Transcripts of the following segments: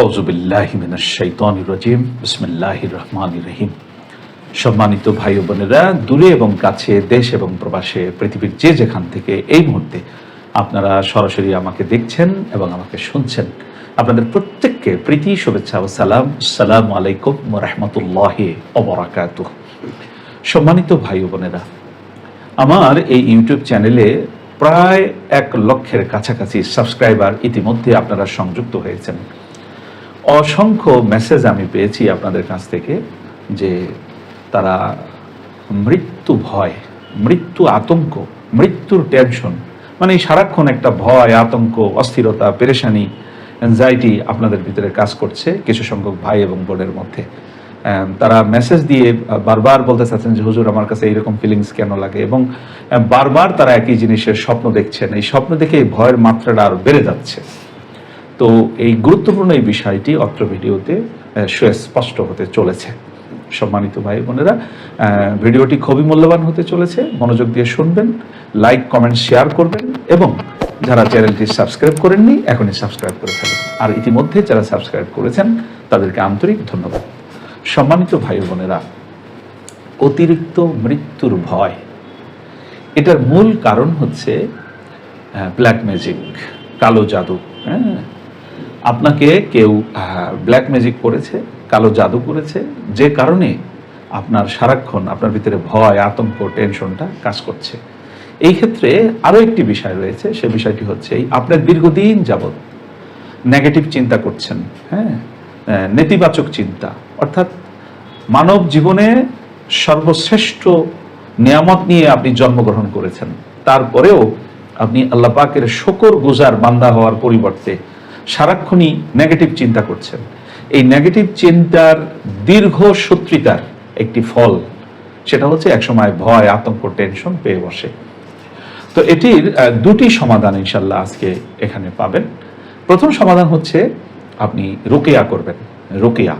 আউযু বিল্লাহি মিনাশ শাইতানির রাজিম বিসমিল্লাহির রহমানির রহিম। সম্মানিত ভাই ও বোনেরা, দূরে এবং কাছে, দেশ এবং প্রবাসে, পৃথিবীর যে যেখান থেকে এই মুহূর্তে আপনারা সরাসরি আমাকে দেখছেন এবং আমাকে শুনছেন, আপনাদের প্রত্যেককে প্রীতি, শুভেচ্ছা ও সালাম। আসসালামু আলাইকুম ওয়া রাহমাতুল্লাহি ওয়া বারাকাতুহু। সম্মানিত ভাই ও বোনেরা, আমার এই ইউটিউব চ্যানেলে প্রায় 1 লক্ষের কাছাকাছি সাবস্ক্রাইবার ইতিমধ্যে আপনারা সংযুক্ত হয়েছেন। অসংখ্য মেসেজ আমি পেয়েছি আপনাদের কাছ থেকে যে তারা মৃত্যু ভয়, মৃত্যু আতঙ্ক, মৃত্যুর টেনশন, মানে সারাক্ষণ একটা ভয়, আতঙ্ক, অস্থিরতা, পেরেশানি, অ্যাংজাইটি আপনাদের ভিতরে কাজ করছে কিছু সংখ্যক ভাই এবং বোনের মধ্যে। তারা মেসেজ দিয়ে বারবার বলতে চাচ্ছেন যে হুজুর, আমার কাছে এইরকম ফিলিংস কেন লাগে, এবং বারবার তারা একই জিনিসের স্বপ্ন দেখছেন। এই স্বপ্ন দেখে এই ভয়ের মাত্রাটা আরও বেড়ে যাচ্ছে। তো এই গুরুত্বপূর্ণ এই বিষয়টি অত্র ভিডিওতে সুস্পষ্ট হতে চলেছে। সম্মানিত ভাই বোনেরা, ভিডিওটি খুবই মূল্যবান হতে চলেছে, মনোযোগ দিয়ে শুনবেন, লাইক, কমেন্ট, শেয়ার করবেন, এবং যারা চ্যানেলটি সাবস্ক্রাইব করেননি এখনই সাবস্ক্রাইব করে ফেলুন, আর ইতিমধ্যে যারা সাবস্ক্রাইব করেছেন তাদেরকে আন্তরিক ধন্যবাদ। সম্মানিত ভাই বোনেরা, অতিরিক্ত মৃত্যুর ভয়, এটার মূল কারণ হচ্ছে ব্ল্যাক ম্যাজিক, কালো জাদু। আপনাকে কেউ ব্ল্যাক ম্যাজিক করেছে, কালো জাদু করেছে, যে কারণে আপনার সারাক্ষণ আপনার ভিতরে ভয়, আতঙ্ক, টেনশনটা কাজ করছে। এই ক্ষেত্রে আরও একটি বিষয় রয়েছে, সে বিষয়টি হচ্ছে আপনার দীর্ঘদিন যাবৎ নেগেটিভ চিন্তা করছেন, নেতিবাচক চিন্তা, অর্থাৎ মানব জীবনে সর্বশ্রেষ্ঠ নিয়ামত নিয়ে আপনি জন্মগ্রহণ করেছেন, তারপরেও আপনি আল্লাহ পাকের শুকর গুজার বান্দা হওয়ার পরিবর্তে সারাক্ষণই নেগেটিভ চিন্তা করছেন। এই নেগেটিভ চিন্তার দীর্ঘ সূত্রিতার একটি ফল, সেটা হচ্ছে একসময় ভয়, আতঙ্ক, টেনশন পেয়ে বসে। তো এটির দুটি সমাধান ইনশাল্লাহ আজকে এখানে পাবেন। প্রথম সমাধান হচ্ছে আপনি রুকিয়া করবেন। রুকিয়া,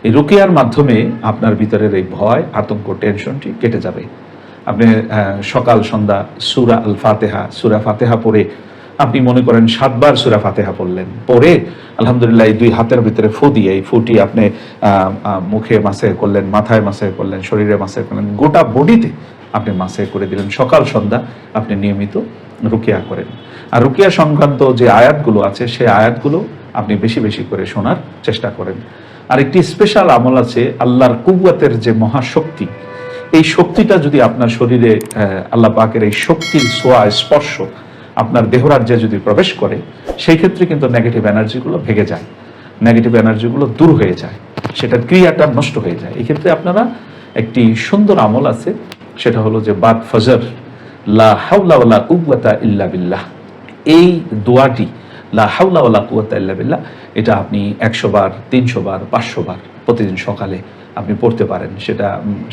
এই রুকিয়ার মাধ্যমে আপনার ভিতরের এই ভয়, আতঙ্ক, টেনশনটি কেটে যাবে। আপনি সকাল সন্ধ্যা সূরা আল ফাতিহা, সূরা ফাতিহা পড়ে আপনি মনে করেন 7 বার সূরা ফাতিহা পড়লেন, পড়ে আলহামদুলিল্লাহ এই 2 হাতের ভিতরে ফু দিয়ে এই ফুটি আপনি মুখে মাসে করলেন, মাথায় মাসে করলেন, শরীরে মাসে করলেন, গোটা বডিতে আপনি মাসে করে দিলেন। সকাল সন্ধ্যা আপনি নিয়মিত রুকিয়া করেন। আর রুকিয়া সংক্রান্ত যে আয়াতগুলো আছে সেই আয়াতগুলো আপনি বেশি বেশি করে শোনার চেষ্টা করেন। আর একটি স্পেশাল আমল আছে, আল্লাহর কুওয়াতের যে মহাশক্তি, এই শক্তিটা যদি আপনার শরীরে আল্লাহ পাকের এই শক্তির ছোঁয়া, স্পর্শ আপনার দেহরাজ্যে যদি প্রবেশ করে, সেই ক্ষেত্রে কিন্তু নেগেটিভ এনার্জিগুলো ভেঙে যায়, নেগেটিভ এনার্জিগুলো দূর হয়ে যায়, সেটার ক্রিয়াটা নষ্ট হয়ে যায়। এই ক্ষেত্রে আপনারা একটি সুন্দর আমল আছে, সেটা হলো যে বাদ ফজর লা হাওলা ওয়ালা কুওয়াতা ইল্লা বিল্লাহ, এই দোয়াটি লা হাওলা ওয়ালা কুওয়াতা ইল্লা বিল্লাহ, এটা আপনি 100 বার, 300 বার, 500 বার প্রতিদিন সকালে আপনি পড়তে পারেন। সেটা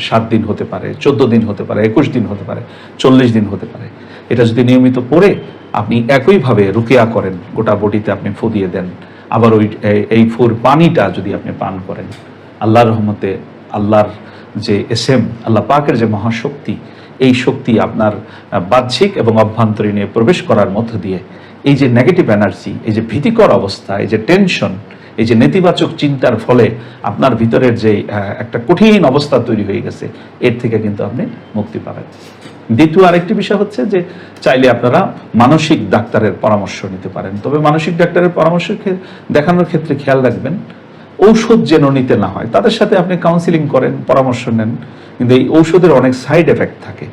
7 দিন হতে পারে, 14 দিন হতে পারে, 21 দিন হতে পারে, 40 দিন হতে পারে। এটা যদি নিয়মিত পড়ে আপনি একইভাবে রুকিয়া করেন, গোটা বডিতে আপনি ফু দিয়ে দেন, আবার এই ফুর পানিটা যদি আপনি পান করেন, আল্লাহর রহমতে আল্লাহর যে এসএম, আল্লাহ পাকের যে মহাশক্তি, এই শক্তি আপনার বাহ্যিক এবং অভ্যন্তরীণে প্রবেশ করার মধ্য দিয়ে এই যে নেগেটিভ এনার্জি, এই যে ভীতিকর অবস্থা, এই যে টেনশন, এই যে নেতিবাচক চিন্তার ফলে আপনার ভিতরের যে একটা কঠিন অবস্থা তৈরি হয়ে গেছে, এর থেকে কিন্তু আপনি মুক্তি পাবেন। দ্বিতীয় আরেকটি বিষয় হচ্ছে যে চাইলে আপনারা মানসিক ডাক্তারের পরামর্শ নিতে পারেন। তবে মানসিক ডাক্তারের পরামর্শ দেখানোর ক্ষেত্রে খেয়াল রাখবেন ঔষধ যেন নিতে না হয়। তাদের সাথে আপনি কাউন্সিলিং করেন, পরামর্শ নেন, কিন্তু এই ঔষধের অনেক সাইড এফেক্ট থাকে,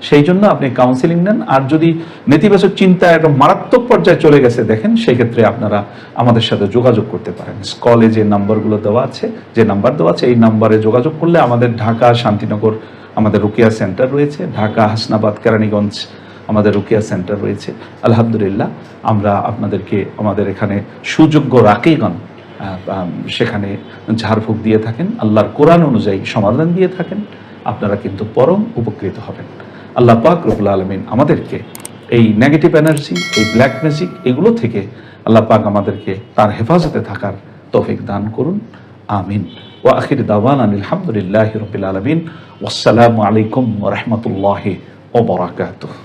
সেই জন্য আপনি কাউন্সিলিং নেন। আর যদি নেতিবাচক চিন্তা একটা মারাত্মক পর্যায়ে চলে গেছে দেখেন, সেই ক্ষেত্রে আপনারা আমাদের সাথে যোগাযোগ করতে পারেন। স্কলে যে নাম্বারগুলো দেওয়া আছে, যে নাম্বার দেওয়া আছে, এই নাম্বারে যোগাযোগ করলে আমাদের ঢাকা শান্তিনগর আমাদের রুকিয়া সেন্টার রয়েছে, ঢাকা হাসনাবাদ কেরানীগঞ্জ আমাদের রুকিয়া সেন্টার রয়েছে। আলহামদুলিল্লাহ আমরা আপনাদেরকে আমাদের এখানে সুযোগ্য রাকিগণ সেখানে ঝাড়ফুঁক দিয়ে থাকেন, আল্লাহর কোরআন অনুযায়ী সমাধান দিয়ে থাকেন। আপনারা কিন্তু পরম উপকৃত হবেন। আল্লাহ পাক রব্বুল আলামিন আমাদেরকে এই নেগেটিভ এনার্জি, এই ব্ল্যাক ম্যাজিক, এগুলো থেকে আল্লাহ পাক আমাদেরকে তার হেফাজতে থাকার তৌফিক দান করুন। আমিন। ওয়া আখির দাওয়ানা আলহামদুলিল্লাহি রাব্বিল আলামিন। ওয়াসসালামু আলাইকুম ওয়া রাহমাতুল্লাহি ওয়া বারাকাতুহু।